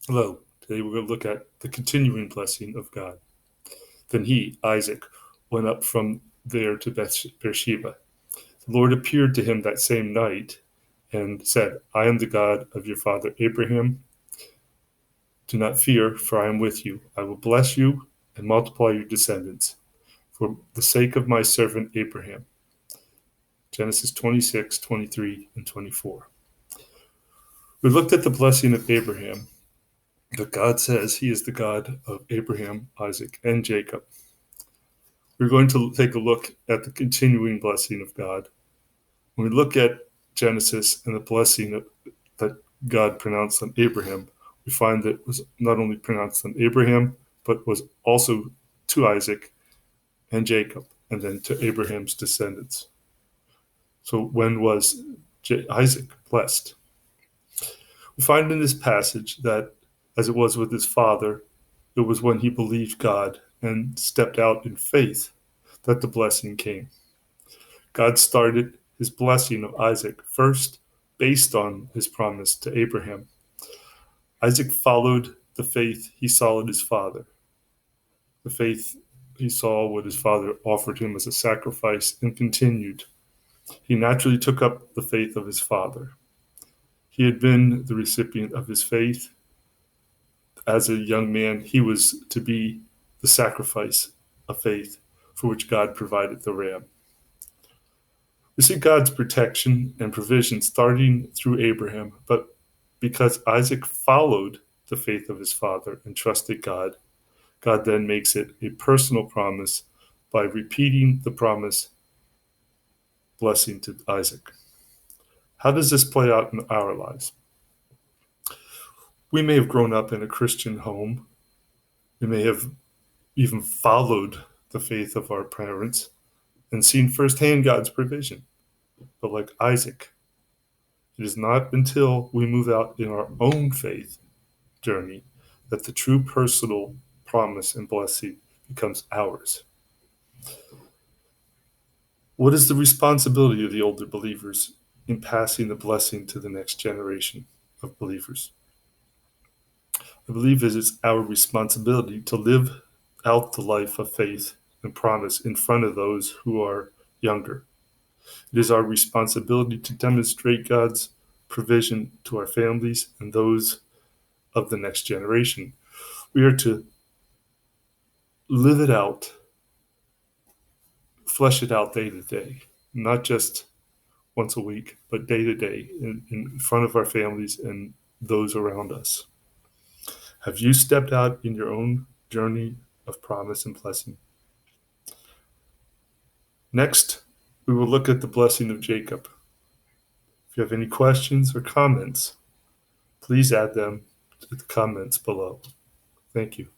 Hello, today we're going to look at the continuing blessing of God. Then he, Isaac, went up from there to Beersheba. The Lord appeared to him that same night and said, I am the God of your father Abraham. Do not fear, for I am with you. I will bless you and multiply your descendants for the sake of my servant Abraham. Genesis 26:23 and 24. We looked at the blessing of Abraham, but God says he is the God of Abraham, Isaac, and Jacob. We're going to take a look at the continuing blessing of God. When we look at Genesis and the blessing that God pronounced on Abraham, we find that it was not only pronounced on Abraham, but was also to Isaac and Jacob, and then to Abraham's descendants. So when was Isaac blessed? We find in this passage that, as it was with his father, it was when he believed God and stepped out in faith that the blessing came. God started his blessing of Isaac first based on his promise to Abraham. Isaac followed the faith he saw in his father. The faith he saw what his father offered him as a sacrifice and continued. He naturally took up the faith of his father. He had been the recipient of his faith. As a young man, he was to be the sacrifice of faith for which God provided the ram. We see God's protection and provision starting through Abraham, but because Isaac followed the faith of his father and trusted God, God then makes it a personal promise by repeating the promise blessing to Isaac. How does this play out in our lives? We may have grown up in a Christian home. We may have even followed the faith of our parents and seen firsthand God's provision. But like Isaac, it is not until we move out in our own faith journey that the true personal promise and blessing becomes ours. What is the responsibility of the older believers in passing the blessing to the next generation of believers? I believe it is our responsibility to live out the life of faith and promise in front of those who are younger. It is our responsibility to demonstrate God's provision to our families and those of the next generation. We are to live it out, flesh it out day to day, not just once a week, but day to day in front of our families and those around us. Have you stepped out in your own journey of promise and blessing? Next, we will look at the blessing of Jacob. If you have any questions or comments, please add them to the comments below. Thank you.